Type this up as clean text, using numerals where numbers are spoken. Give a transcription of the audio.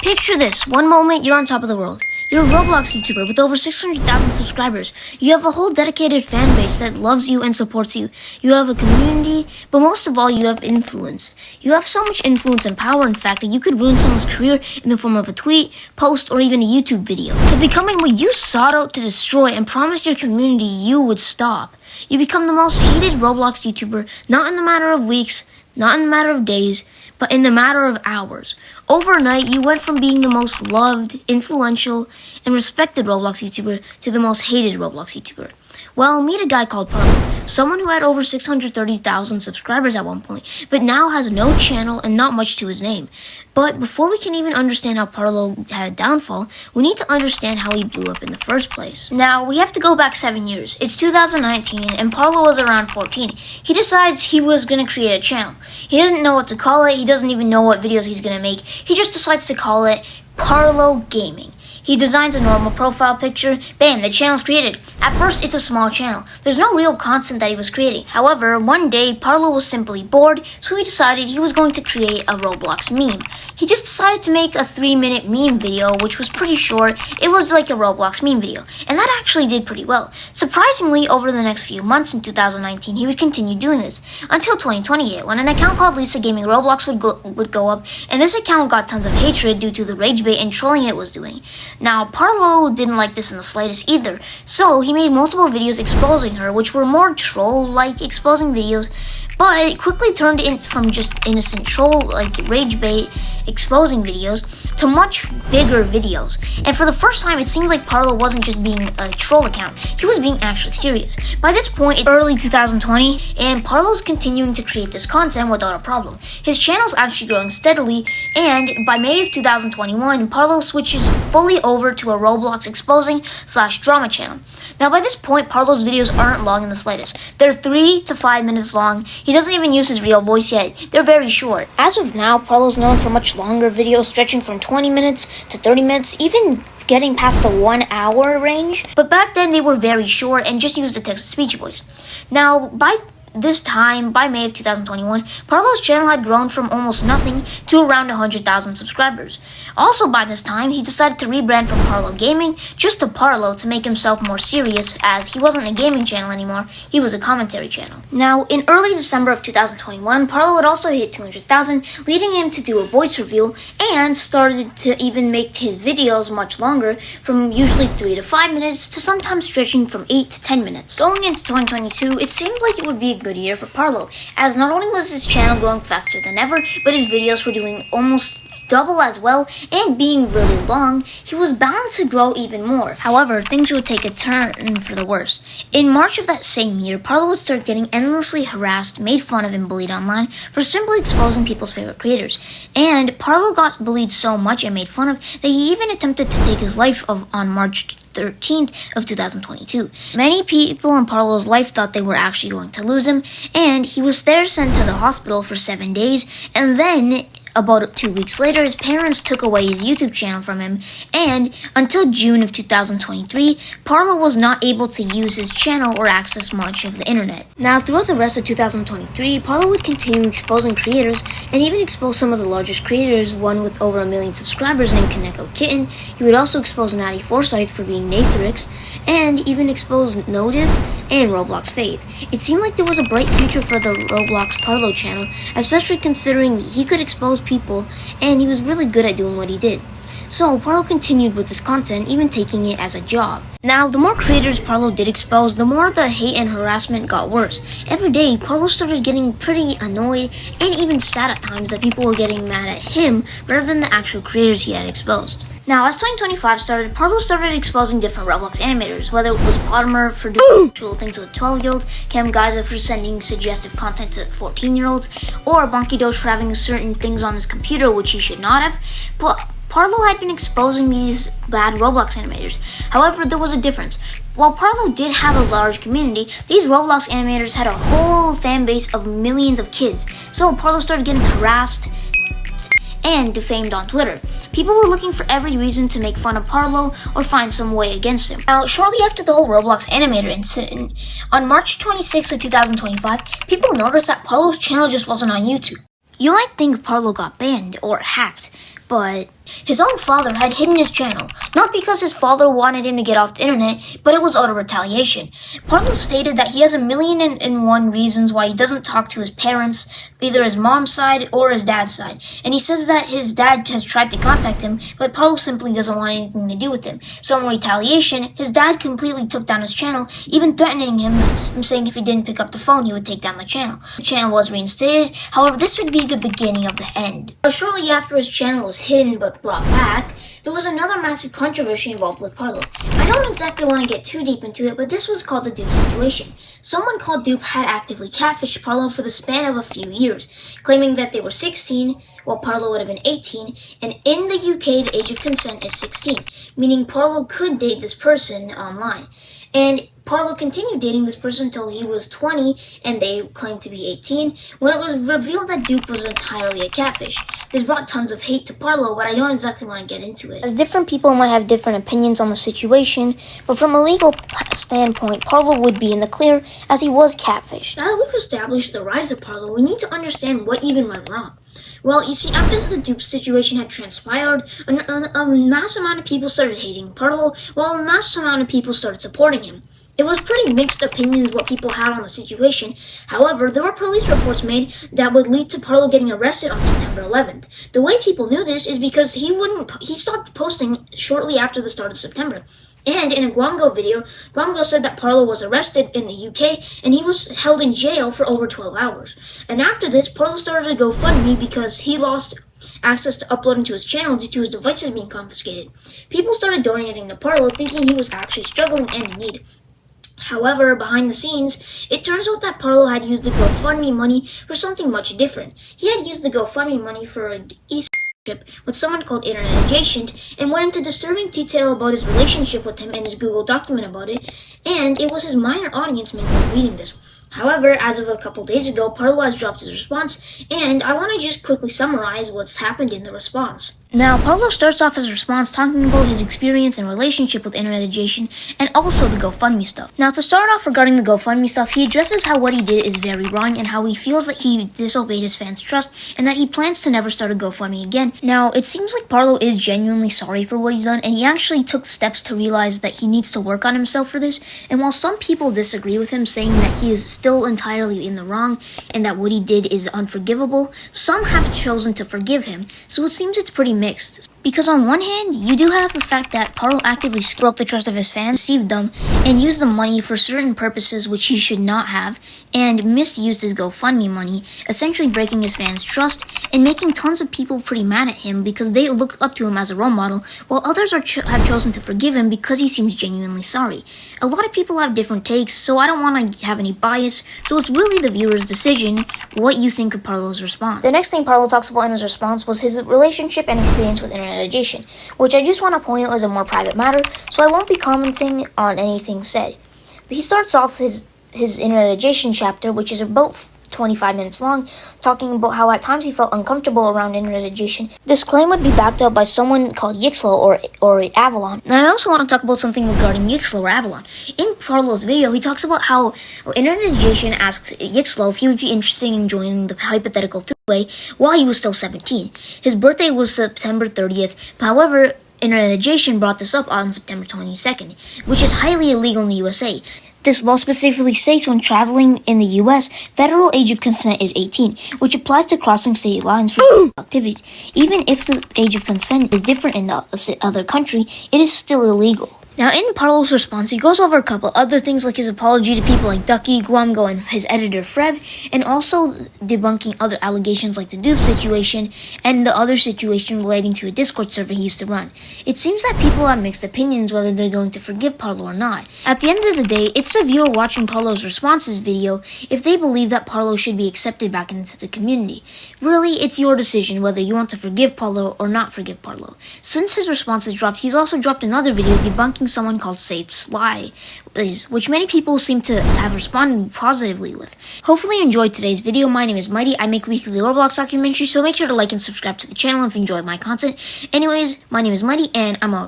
Picture this. One moment, you're on top of the world. You're a Roblox YouTuber with over 600,000 subscribers. You have a whole dedicated fan base that loves you and supports you. You have a community, but most of all, you have influence. You have so much influence and power, in fact, that you could ruin someone's career in the form of a tweet, post, or even a YouTube video. To becoming what you sought out to destroy and promised your community you would stop. You become the most hated Roblox YouTuber, not in the matter of weeks, not in the matter of days, but in the matter of hours. Overnight, you went from being the most loved, influential, and respected Roblox YouTuber to the most hated Roblox YouTuber. Well, meet a guy called Parlo, someone who had over 630,000 subscribers at one point, but now has no channel and not much to his name. But before we can even understand how Parlo had a downfall, we need to understand how he blew up in the first place. Now, we have to go back 7 years. It's 2019, and Parlo was around 14. He decides he was going to create a channel. He didn't know what to call it. He doesn't even know what videos he's going to make. He just decides to call it Parlo Gaming. He designs a normal profile picture. Bam, the channel's created. At first, it's a small channel. There's no real content that he was creating. However, one day, Parlo was simply bored, so he decided he was going to create a Roblox meme. He just decided to make a 3-minute meme video, which was pretty short. It was like a Roblox meme video, and that actually did pretty well. Surprisingly, over the next few months in 2019, he would continue doing this, until 2020 hit, when an account called Lisa Gaming Roblox would go up, and this account got tons of hatred due to the rage bait and trolling it was doing. Now, Parlo didn't like this in the slightest either, so he made multiple videos exposing her, which were more troll-like exposing videos, but it quickly turned in from just innocent troll-like rage bait exposing videos to much bigger videos. And for the first time, it seemed like Parlo wasn't just being a troll account, he was being actually serious. By this point, it's early 2020, and Parlo's continuing to create this content without a problem. His channel's actually growing steadily, and by May of 2021, Parlo switches fully over to a Roblox exposing/drama channel. Now by this point, Parlo's videos aren't long in the slightest. They're 3 to 5 minutes long. He doesn't even use his real voice yet. They're very short. As of now, Parlo's known for much longer videos stretching from 20 minutes to 30 minutes, even getting past the 1 hour range. But back then they were very short and just used the text-to-speech voice. Now, by this time, by May of 2021, Parlo's channel had grown from almost nothing to around 100,000 subscribers. Also by this time, he decided to rebrand from Parlo Gaming just to Parlo to make himself more serious, as he wasn't a gaming channel anymore, he was a commentary channel. Now, in early December of 2021, Parlo had also hit 200,000, leading him to do a voice reveal, and started to even make his videos much longer, from usually 3 to 5 minutes to sometimes stretching from 8 to 10 minutes. Going into 2022, it seemed like it would be a good year for Parlo, as not only was his channel growing faster than ever, but his videos were doing almost double as well, and being really long, he was bound to grow even more. However, things would take a turn for the worse. In March of that same year, Parlo would start getting endlessly harassed, made fun of, and bullied online for simply exposing people's favorite creators. And Parlo got bullied so much and made fun of that he even attempted to take his life on March 13th of 2022. Many people in Parlo's life thought they were actually going to lose him, and he was there sent to the hospital for 7 days, and then about 2 weeks later, his parents took away his YouTube channel from him, and until June of 2023, Parlo was not able to use his channel or access much of the internet. Now, throughout the rest of 2023, Parlo would continue exposing creators, and even expose some of the largest creators, one with over 1 million subscribers named Kaneko Kitten. He would also expose Natty Forsyth for being Nathrix, and even expose Nodiv and Roblox Fave. It seemed like there was a bright future for the Roblox Parlo channel, especially considering he could expose people, and he was really good at doing what he did. So Parlo continued with this content, even taking it as a job. Now, the more creators Parlo did expose, the more the hate and harassment got worse. Every day, Parlo started getting pretty annoyed and even sad at times that people were getting mad at him rather than the actual creators he had exposed. Now, as 2025 started, Parlo started exposing different Roblox animators, whether it was Potimer for doing cool things with 12-year-olds, Cam Geyser for sending suggestive content to 14-year-olds, or Bonky Doge for having certain things on his computer which he should not have. But Parlo had been exposing these bad Roblox animators. However, there was a difference. While Parlo did have a large community, these Roblox animators had a whole fan base of millions of kids. So Parlo started getting harassed and defamed on Twitter. People were looking for every reason to make fun of Parlo or find some way against him. Now, shortly after the whole Roblox animator incident, on March 26th of 2025, people noticed that Parlo's channel just wasn't on YouTube. You might think Parlo got banned or hacked, but His own father had hidden his channel, not because his father wanted him to get off the internet, but it was out of retaliation. Parlo stated that he has 1,000,001 reasons why he doesn't talk to his parents, either his mom's side or his dad's side, and he says that his dad has tried to contact him, but Parlo simply doesn't want anything to do with him. So in retaliation, his dad completely took down his channel, even threatening him saying if he didn't pick up the phone, he would take down the channel. The channel was reinstated, however, this would be the beginning of the end. Shortly after his channel was hidden but brought back, there was another massive controversy involved with Parlo. I don't exactly want to get too deep into it, but this was called the dupe situation. Someone called Dupe had actively catfished Parlo for the span of a few years, claiming that they were 16, while Parlo would have been 18, and in the UK the age of consent is 16, meaning Parlo could date this person online. And Parlo continued dating this person until he was 20 and they claimed to be 18 when it was revealed that Dupe was entirely a catfish. This brought tons of hate to Parlo, but I don't exactly want to get into it, as different people might have different opinions on the situation, but from a legal standpoint, Parlo would be in the clear as he was catfished. Now that we've established the rise of Parlo, we need to understand what even went wrong. Well, you see, after the Dupe situation had transpired, a mass amount of people started hating Parlo, while a mass amount of people started supporting him. It was pretty mixed opinions what people had on the situation. However, there were police reports made that would lead to Parlo getting arrested on September 11th. The way people knew this is because he stopped posting shortly after the start of September. And in a Guamgo video, Guamgo said that Parlo was arrested in the UK and he was held in jail for over 12 hours. And after this, Parlo started a GoFundMe because he lost access to uploading to his channel due to his devices being confiscated. People started donating to Parlo thinking he was actually struggling and in need. However, behind the scenes, it turns out that Parlo had used the GoFundMe money for something much different. He had used the GoFundMe money for an East trip with someone called Internet Adjacent and went into disturbing detail about his relationship with him and his Google document about it, and it was his minor audience mainly reading this. However, as of a couple days ago, Parlo has dropped his response, and I want to just quickly summarize what's happened in the response. Now, Parlo starts off his response talking about his experience and relationship with Internet Adjacent and also the GoFundMe stuff. Now, to start off regarding the GoFundMe stuff, he addresses how what he did is very wrong and how he feels that he disobeyed his fans' trust and that he plans to never start a GoFundMe again. Now, it seems like Parlo is genuinely sorry for what he's done, and he actually took steps to realize that he needs to work on himself for this. And while some people disagree with him, saying that he is still entirely in the wrong and that what he did is unforgivable, some have chosen to forgive him, so it seems it's pretty mixed. Because on one hand, you do have the fact that Parlo actively broke the trust of his fans, deceived them, and used the money for certain purposes which he should not have, and misused his GoFundMe money, essentially breaking his fans' trust and making tons of people pretty mad at him because they look up to him as a role model, while others have chosen to forgive him because he seems genuinely sorry. A lot of people have different takes, so I don't want to have any bias, so it's really the viewer's decision what you think of Parlo's response. The next thing Parlo talks about in his response was his relationship and experience with Internet Adjacent, which I just want to point out is a more private matter, so I won't be commenting on anything said. But he starts off his Internet Adjacent chapter, which is about 25 minutes long, talking about how at times he felt uncomfortable around Internet Adjacent. This claim would be backed up by someone called Yixlo or Avalon. Now I also want to talk about something regarding Yixlo or Avalon. In Parlo's video, he talks about how Internet Adjacent asked Yixlo if he would be interested in joining the hypothetical three-way while he was still 17. His birthday was September 30th, however, Internet Adjacent brought this up on September 22nd, which is highly illegal in the USA. This law specifically states when traveling in the U.S., federal age of consent is 18, which applies to crossing state lines for activities. Even if the age of consent is different in the other country, it is still illegal. Now, in Parlo's response, he goes over a couple other things like his apology to people like Ducky, Guamgo, and his editor Frev, and also debunking other allegations like the dupe situation and the other situation relating to a Discord server he used to run. It seems that people have mixed opinions whether they're going to forgive Parlo or not. At the end of the day, it's the viewer watching Parlo's responses video if they believe that Parlo should be accepted back into the community. Really, it's your decision whether you want to forgive Parlo or not forgive Parlo. Since his response is dropped, he's also dropped another video debunking someone called Safe Sly, which many people seem to have responded positively with. Hopefully you enjoyed today's video. My name is Mighty. I make weekly Roblox documentaries, so make sure to like and subscribe to the channel if you enjoy my content. Anyways, my name is Mighty, and I'm out.